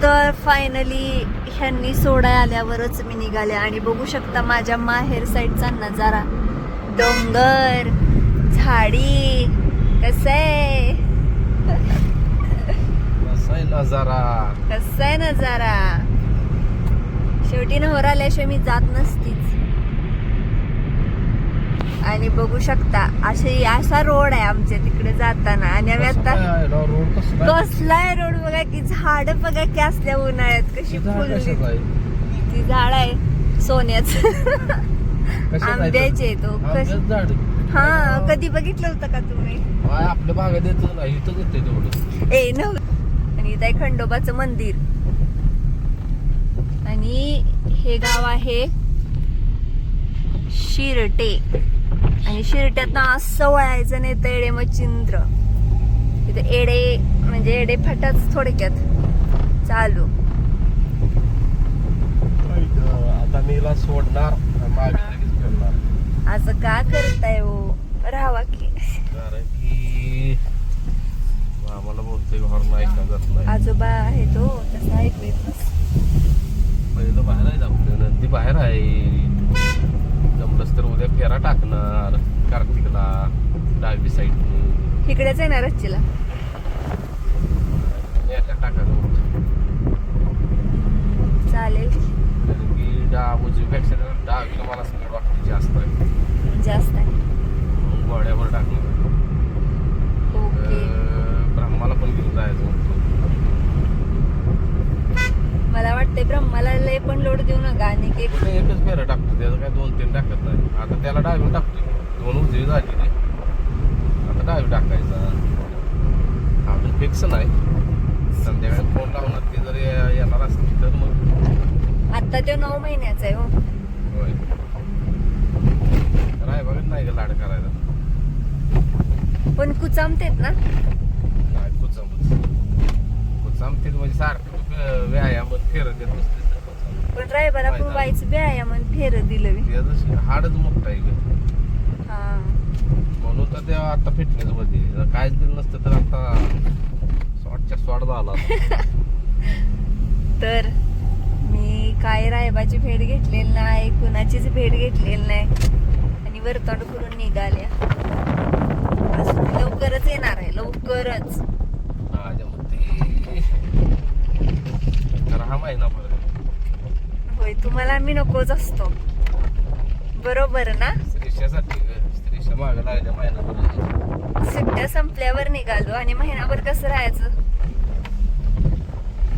तर फायनली ह्यांनी सोडाय आल्यावरच मी निघाले आणि बघू शकता माझ्या माहेर साईडचा नजारा, डोंगर, झाडी, कसं आहे नजारा. शेवटी नवर आल्याशिवाय मी जात नसतीच. आणि बघू शकता असा रोड आहे आमच्या तिकडे जाताना. आणि आम्ही आता कसलाय रोड बघा की, झाड बघा की असल्या उन्हाळ्यात कशी फुलली. ती झाड आहे सोन्याचं, आंब्याचे. तो हा कधी बघितलं होतं का तुम्ही? आपल्या भागात येतो ना, इथं येते तेवढं. ए नव्हतं. आणि इथं आहे खंडोबाचं मंदिर. आणि हे गाव आहे शिरटे. आणि शिरट्यात ना असं वळायचं नाही तर एडे मचिंद्र. तिथे एडे म्हणजे एडे फाटाच थोडक्यात चालू. आता मीला सोडणार, असं का करताय हो? राहावा की. कारण की आम्हाला बोलतोय घर नाही का जात नाही. आजोबा आहे तो तसं ऐकत. पहिलं बाहेर आहे, आपलं नंदी बाहेर आहे. जमलंच तर उद्या फेरा टाकणार कार्तिकला डावी साईड. इकडेच आहे ना रच्चीला टाकायचं चालेल. कारण की उजवीपेक्षा डावीला मला सगळं वाटते जास्त आहे. जास्त आहे. गोड्यावर टाकणार. ओके. ब्रह्माला पण घेऊन जायचं म्हणतो. मला वाटतंय ब्रह्माला लय पण लोड देऊ नका. आणि एकच फेरा टाकतो, त्याचं काय 2-3 टाकत नाही. आता त्याला डावी टाकतो, 2 उजवी झाली रे. आता डावी टाकायचा अजून फिक्स नाही. संध्याकाळी फोन लावणार, ते जर येणार असतील तर मग. आता तो 9 महिन्याचा आहे. हो होय. राय बघत नाही का लाड करायला. पण कुचामतेत ना. नाही कुचामतेत म्हणजे सारखं व्यायाम फेरत देत नसते. पण ड्रायव्हरला पण व्हायचं व्यायाम फेर दिलं. हाडच मोठा आहे ग. हा म्हणून तर तेव्हा आता फिटनेस मध्ये काहीच दिलं नसतं तर आता शॉर्टच्या शॉर्ट झाला. तर मी काय रायबाची भेट घेतलेली नाही, कुणाचीच भेट घेतलेली नाही. आणि वरतोंड करून निघाल्या. असं लवकरच येणार आहे, लवकरच. हा महिना होय. तुम्हाला मी नकोच असतो, बरोबर ना? स्त्रीशासाठी स्त्रीशा मागे लागल्या महिनाभर. सुट्ट्या संपल्यावर निघालो आणि महिनाभर कसं राहायचं.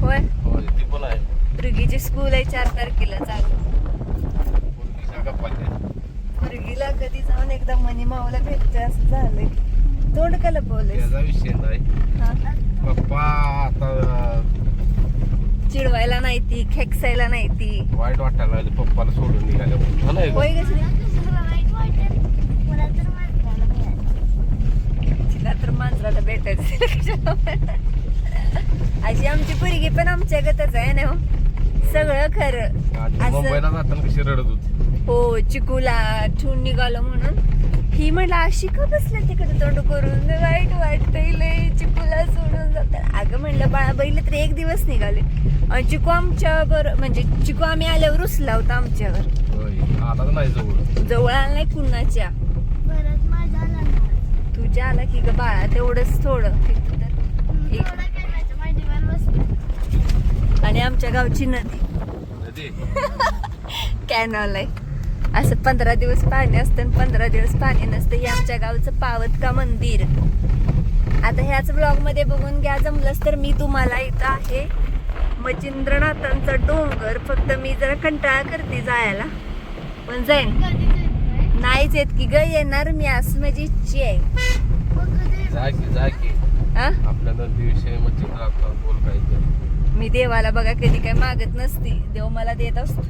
होय. होय ती पण आहे. मुलगीची स्कूल आहे 4 तारखेला चालू. मुलगीला कधी जाऊन एकदा मनी मावला भेटते असं झालंय. तोंड का लपवलंय? त्याचा विषय नाही. पप्पा आता चिडवायला नाही ती, खेकसायला नाही ती. वाईट वाटायला लागले पप्पाला सोडून निघाल्या. होय तिला तर मांजराला भेटायचं. अशी आमची पोरगी पण आमच्या गतच आहे ना. सगळं खरं. मुंबईला जाताना कशी रडत होती. हो चिकूला ठेवून निघालो म्हणून. ही म्हटलं अशी का बसल्या तिकडे तोंड करून, वाईट वाटतंय लय चिकूला सोडून जातात. अगं म्हणलं बाळा बघितलं तर 1 दिवस निघाले. आणि चिकू आमच्यावर म्हणजे चिकू आम्ही आल्यावर रुसला होता आमच्यावर. आला तर नाही जवळ आला नाही कुणाच्या. तुझ्या आला की ग बाळा तेवढंच थोडं. आणि आमच्या गावची नदी कॅनॉल आहे. असं 15 दिवस पाणी असतं आणि 15 दिवस पाणी नसतं. हे आमच्या गावचं पावतका मंदिर. आता ह्याच ब्लॉग मध्ये बघून घ्या. जमलंच तर मी तुम्हाला इथं आहे मचिंद्रनाथांचा डोंगर. फक्त मी जरा कंटाळा करते जायला, पण जाईन. नाहीच येत की ग. येणार मी, असं माझी इच्छा आहे. आपल्या नदीविषयी मचिंद्रनाथ बोल काय. मी देवाला बघा कधी काय मागत नसती. देव मला देत असतो,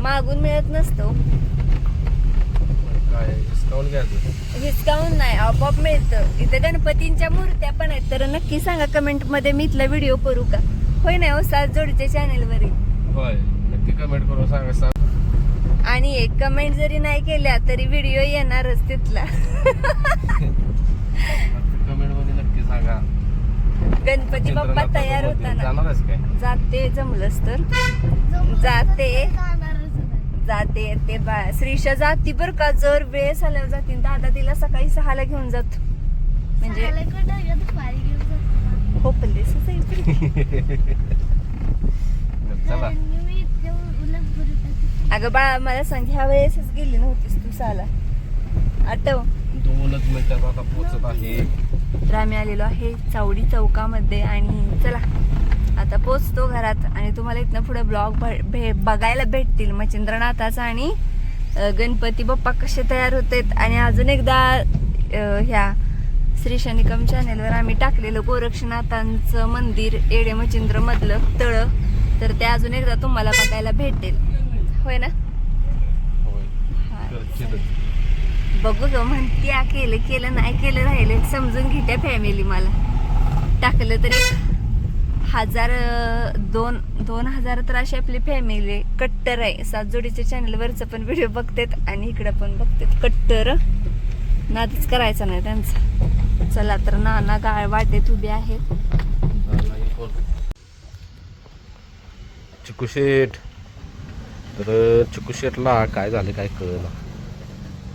मागून मिळत नसतो. हिसकावून नाही, आपोआप मिळतं. इथे गणपतींच्या मूर्त्या पण आहेत. तर नक्की सांगा कमेंट मध्ये, मी इथला व्हिडिओ करू का? होय नाही हो, 7 जोडीच्या चॅनेल वर. होय नक्की कमेंट करून सांगा. आणि एक कमेंट जरी नाही केल्या तरी व्हिडिओ येणारच तिथला. कमेंट मध्ये नक्की सांगा. गणपती बाप्पा तयार होताना जाणार आहेस काय? जाते, जमलंच तर जाते ते श्रीषा जाती बर का. जर वेळ झाल्यावर जाते. दादा तिला सकाळी 6ला घेऊन जातो. म्हणजे होपलेसच आहे. चला अगं बाळा मला सांग, ह्या वेळेसच गेली नव्हतीस तू 6ला, आठव. 2च मिनिटात आता पोहोचत आहे. तर आम्ही आलेलो आहे चावडी चौकामध्ये आणि चला आता पोचतो घरात आणि तुम्हाला इथनं पुढे ब्लॉग बघायला भेटतील मच्छिंद्रनाथाचा आणि गणपती बाप्पा कसे तयार होतात. आणि अजून एकदा ह्या श्री शनिकम चॅनेलवर आम्ही टाकलेलं गोरक्षनाथांचं मंदिर एडे मच्छिंद्र मधलं तळ, तर ते अजून एकदा तुम्हाला बघायला भेटेल. होय ना? बघू ग म्हणत्या, केलं नाही केलं राहिलं समजून घेत्या फॅमिली. मला टाकलं तर 2,000 तर अशी आपली फॅमिली कट्टर आहे. 7 जोडीच्या चॅनलवरचं पण व्हिडिओ बघतात आणि इकडं पण बघतात. कट्टर नादच करायचा नाही त्यांचा. चला तर नाना गाळ वाटेत उभे आहेत. चिकूशेठ, तर चिकूशेठला काय झालं काय कळलं.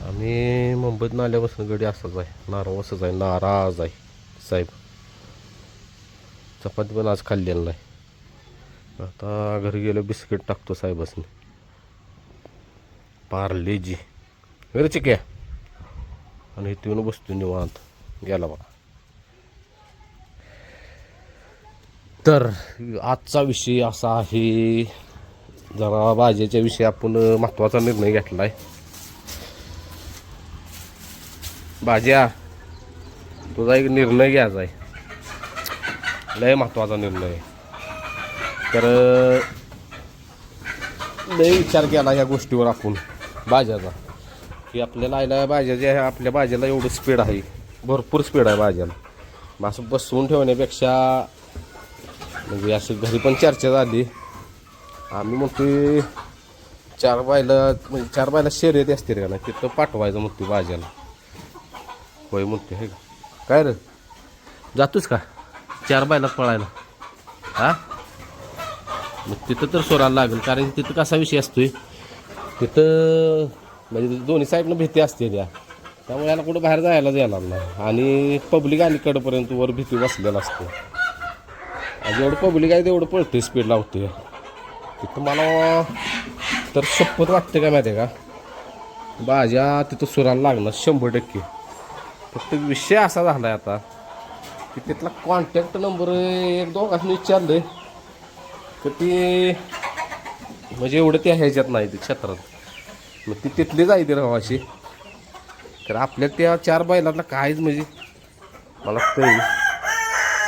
आम्ही मुंबईत आल्यापासून गडी असाच आहे, नाराज आहे, नाराज आहे साहेब. चपाती पण आज खाल्लेलं नाही. आता घरी गेलो बिस्किट टाकतो साहेबासनी. पार्लेजी वगैरे चिक्या आणि इथे येऊन बसतो निवांत. गेला बघा. तर आजचा विषय असा आहे, जरा भाज्याच्या विषयी आपण महत्त्वाचा निर्णय घेतला आहे. भाज्या, तुझा एक निर्णय घ्यायचा आहे, लय महत्त्वाचा निर्णय आहे. तर लय विचार केला या गोष्टीवर आपण भाज्याचा, की आपल्याला आयला भाज्या जे आहे, आपल्या भाज्याला एवढं स्पीड आहे, भरपूर स्पीड आहे भाज्याला. मग असं बसवून ठेवण्यापेक्षा, म्हणजे असं घरी पण चर्चा झाली. आम्ही म्हणतो 4 बायला शर्यती असते का ना, तिथं पाठवायचं म्हणतो भाज्याला. होय म्हणते हे काय रे, जातोच का 4 बायला पळायला? हा, मग तिथं तर सोरायला लागेल. कारण तिथं कसा विषय असतोय, तिथं म्हणजे दोन्ही साईडनं भीती असते त्या, त्यामुळे याला कुठं बाहेर जायला येणार नाही. आणि पब्लिक आणि कडपर्यंत वर भीती बसलेला असते. आणि जेवढं पब्लिक आहे तेवढं पळते, स्पीड लावते. तिथं मला तर शपथ वाटते काय माहिती आहे का, भाज्या तिथं सुरायला लागणार 100%. फक्त विषय असा झाला आहे आता की तिथला कॉन्टॅक्ट नंबर 1-2 विचारलं तर ती म्हणजे एवढं त्या ह्याच्यात नाही ते क्षेत्रात. मग ती तिथली जायती रवाशी. तर आपल्या त्या 4 बैलांना काहीच म्हणजे मला तरी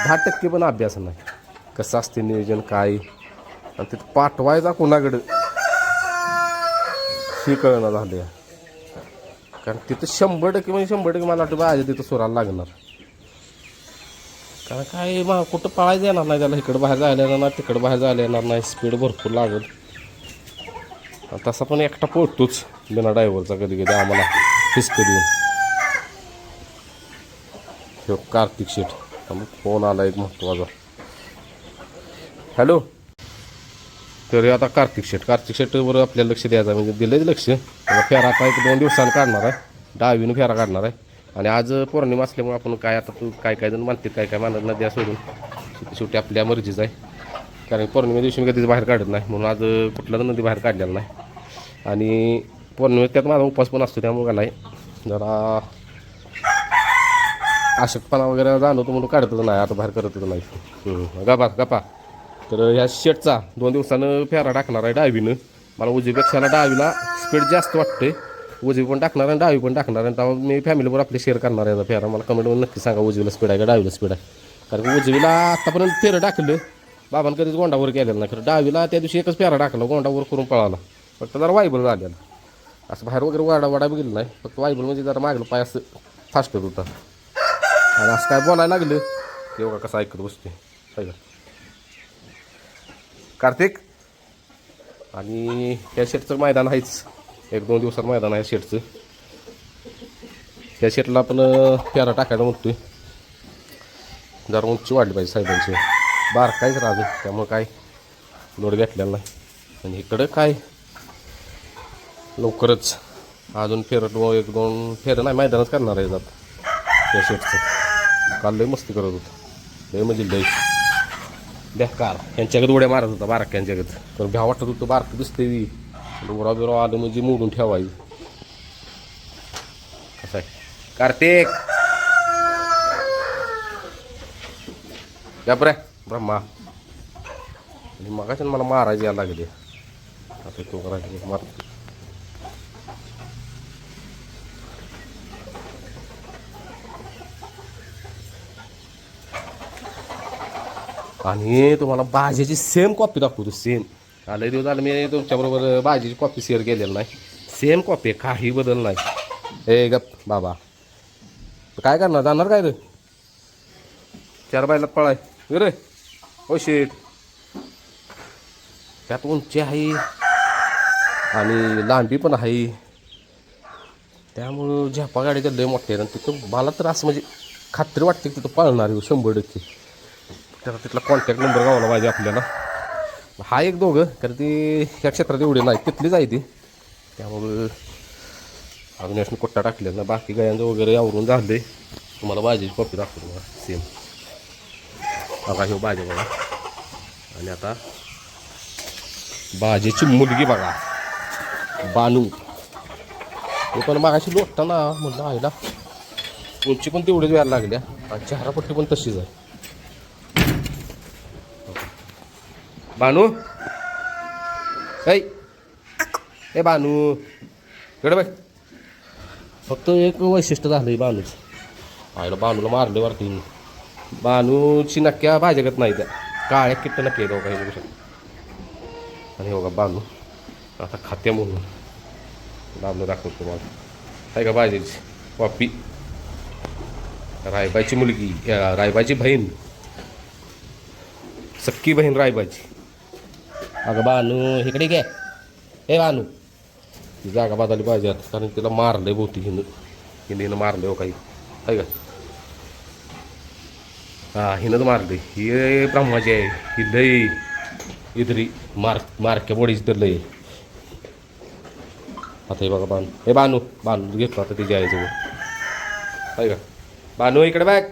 10% पण अभ्यास नाही, कसं असते नियोजन काय, आणि तिथं पाठवायचा कोणाकडं हे कळणं झालं. कारण तिथं 100% म्हणजे 100% मला वाटतं भाज्या तिथं सोरायला लागणार. कारण काय मग कुठं पळायचं येणार नाही त्याला, इकडं बाहेर जायला येणार नाही, तिकडं बाहेर जायला येणार नाही. स्पीड भरपूर लागेल. तसा पण एकटा पळतोच बिना ड्रायव्हरचा कधी कधी आम्हाला हिसक देऊन. हे कार्तिक शेठ, मग फोन आला एक महत्त्वाचा. हॅलो. तर आता कार्तिक शेठवर आपल्याला लक्ष द्यायचं, म्हणजे दिलंच लक्ष. फेरा आता 1-2 दिवसांनी काढणार आहे, 10वीनं फेरा काढणार आहे. आणि आज पौर्णिमा असल्यामुळे आपण काय आता तू काय जण मानतात, काय मानत नाही, द्या सोडून. शेवटी आपल्या मर्जीच आहे. कारण पौर्णिमे दिवशी मी कधीच बाहेर काढत नाही, म्हणून आज कुठलाच नदी बाहेर काढलेला नाही. आणि पौर्णिमेत त्यात माझा उपवास पण असतो, त्यामुळे नाही जरा अशक्तपणा वगैरे जाणवतो म्हणून काढतच नाही, आता बाहेर करतच नाही. गपा. तर ह्या शेटचा 2 दिवसानं फेरा टाकणार आहे 10वीनं. मला उजवीपेक्षा 10वीला स्पीड जास्त वाटते. उजवी पण टाकणार आणि 10वी पण टाकणार. आणि तेव्हा मी फॅमिलीवर आपले शेअर करणार आहे फेरा. मला कमेंटमध्ये नक्की सांगा उजवीला स्पीड आहे का 10वीला स्पीड आहे. कारण उजवीला आत्तापर्यंत फेरं टाकलं, बाबांनी कधीच गोंडावर केलेलं नाही. खरं 10वीला त्या दिवशी एकच फेरा टाकला, गोंडावर करून पळाला. फक्त जरा वायबल झालेला, असं बाहेर वगैरे वाडा गेलं नाही. फक्त वायबल म्हणजे जरा मागलं पाय असं फास्ट होता. आणि असं काय बोलायला लागलं तेव्हा कसं ऐकत बसते सगळं. कार्तिक, आणि ह्या शेटचं मैदान आहेच, 1-2 दिवसात मैदान आहे शेटचं. त्या शेटला आपण फेरा टाकायला म्हणतोय. जरा उंची वाढली पाहिजे साहेबांची. बारकायच राहते त्यामुळं काय लोड घेतलेला नाही. आणि इकडं काय लवकरच अजून एक दोन फेरं नाही मैदानच करणार आहे जात त्या शेटचं. काल लय मस्ती करत होतं, लय म्हणजे लय बेकार. यांच्याकडे उड्या मारत होता बारक्यांच्याकडे, पण भ्या वाटत होतं बारकं दिसते डोरा बिरा आलं म्हणजे मोडून ठेवायचं. कसं आहे कार्तिक बरे ब्रह्मा आणि मगाच्या मला मारायची यायला लागली. आता तो करायचं मारतो. आणि तुम्हाला भाजीची सेम कॉपी दाखवतो. सेम लय दिवस झालं मी तुमच्याबरोबर भाजीची कॉपी शेअर केलेली नाही. सेम कॉपी आहे, काही बदल नाही. ए गप बाबा, काय करणार, जाणार काय रे 4 बायलात पळाय रे. ओ शेट, त्यात उंची आहे आणि लांबी पण आहे, त्यामुळं झेपा गाडी तर लय मोठे आहे. आणि तिथं मला तर असं म्हणजे खात्री वाटते की तिथं पळणार आहे 100%. त्याचा तिथला कॉन्टॅक्ट नंबर गावला पाहिजे आपल्याला. हा एक दोघं, कारण ती ह्या क्षेत्रात एवढे नाही, तिथलीच आहे ती. त्यामुळं अजून यासनं कोट्टा टाकलेला ना. बाकी गायांचं वगैरे आवरून झाले. तुम्हाला भाजीची कॉपी दाखवतो बघा सेम. बघा ह्यो भाजी बघा. आणि आता भाजीची मुलगी बघा बानू. ते पण मागाशी लोटताना म्हणलं आईला उंची पण तेवढीच व्हायला लागल्या आणि चेहरापट्टी पण तशीच आहे. बानू ए बानू इकडे बाय. फक्त एक वैशिष्ट्य झालं आहे बानूच. आईला बानूला मारले वरती. बानूची नक्क्या भाज्यागत नाही, त्या काळ्या किट्ट नक्की आहे दोघा हे. आणि बघा बानू आता खात्या म्हणून बानू दाखवतो मला. आहे का भाजीची कॉपी. रायबाची मुलगी, रायबाची बहीण, सक्की बहीण रायबाची. अगं बानू इकडे घे. हे बानू ती जागा बदलली पाहिजे आता, कारण तिला मारलंय बहुती हिनं मारलं हो काही. आहे का हां, हिनंच मारले. ही ब्रह्माची आहे, ही लई इतरी मारक्या बोडीची तर लई. आता हे बघा बानू, हे बानू घेतो आता तिच्या आईजवळ. आहे का बानू इकडे बॅग.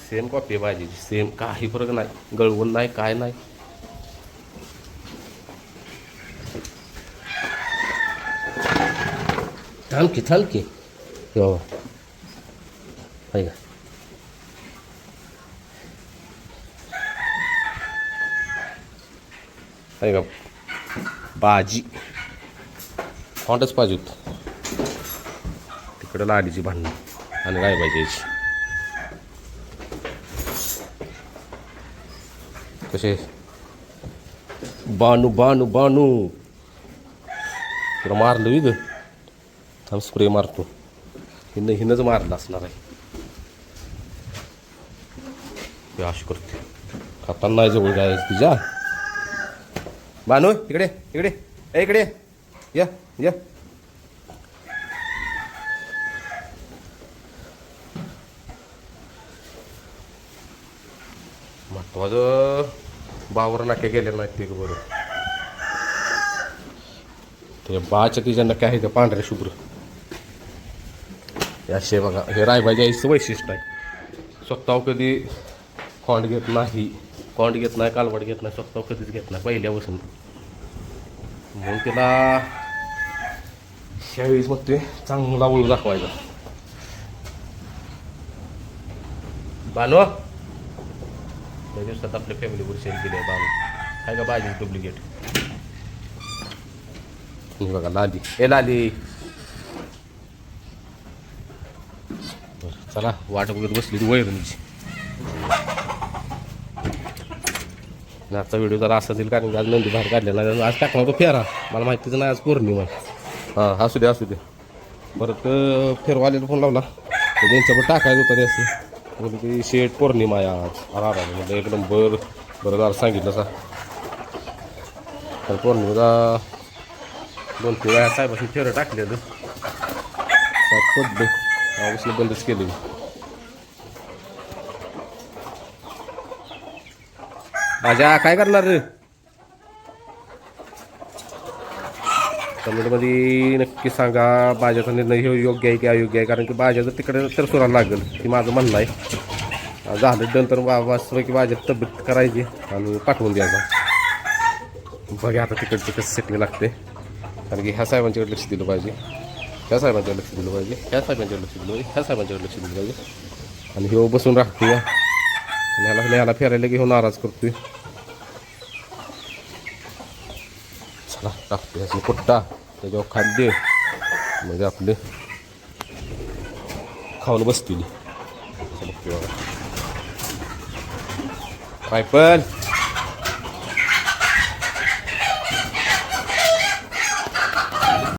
सेम कॉपी आहे भाजीची, सेम, काही फरक नाही, गळवून नाही काय नाही. थांबकी हो आहे का. आहे का भाजी खोंडच पाहिजे होत. तिकडं लाडीची भांडणं आणि रायबाजीची. कसे बानू तुला मारलं विध. थांब स्प्रे मारतो. हिनंच मारलं असणार आहे. हे अशी करते खाताना नाही जवळ जायचं तुझ्या. बानू इकडे या. महत्वाचं बावर नाक्या गेले नाहीत ते बरोबर. ते बाच्या तिच्या नक्या आहे त्या पांढऱ्या शुभ्र असे बघा. हे रायबाजी आईचं वैशिष्ट्य आहे. स्वतः कधी खोंड घेत नाही, कालवड घेत नाही, स्वतः कधीच घेत नाही पहिल्यापासून. म्हणून तिला ह्यावेळेस मग ते चांगला वळू दाखवायचा. बानू त्या दिवसात आपल्या फॅमिलीवर शेअर केली आहे बानू. आहे का भाजी डुप्लिकेट. बघा लाली चला वाट बघत बसली ती वैरणीची. आजचा व्हिडिओ जरा असा येईल कारण आज नंदी बाहेर काढलेला नाही. आज टाकणार तो फेरा, मला माहितीच नाही आज पौर्णिमा. हां असू दे. परत फेरवाल्याला फोन लावला तर त्यांच्यावर टाकायचं होतं ते असं. म्हणजे ती शेट पौर्णिमा आहे आज. म्हणजे एकदम बरं झालं सांगितलं सा. तर पौर्णिमेला 2-3 वेळा साहेबांनी फेरं टाकलेलं पडलं. बंदच केलं. माझ्या काय करणार रे कमेंटमध्ये नक्की सांगा बाजाचा निर्णय हे योग्य आहे की अयोग्य आहे कारण की बाजाचं तिकडे तर सुरायला लागेल हे माझं म्हणणं आहे झालं डन तर वास्तविक बाजाची तब्येत करायची आणि पाठवून द्यायचा बघा आता तिकडचं कसं सेटिंग लागते कारण की ह्या साहेबांच्याकडे लक्ष दिलं पाहिजे ह्या साहेबांच्याकडे लक्ष दिलं पाहिजे ह्या साहेबांच्याकडे लक्ष दिलं पाहिजे ह्या साहेबांच्याकडे लक्ष दिलं पाहिजे आणि ह्यो बसून राहतोय आणि ह्याला फिरायला की ह्यो नाराज करतोय चला टाकतो ह्याची पुट्टा त्याच्यावर खाद्य म्हणजे आपले खाऊन बसतील बघतो रायफल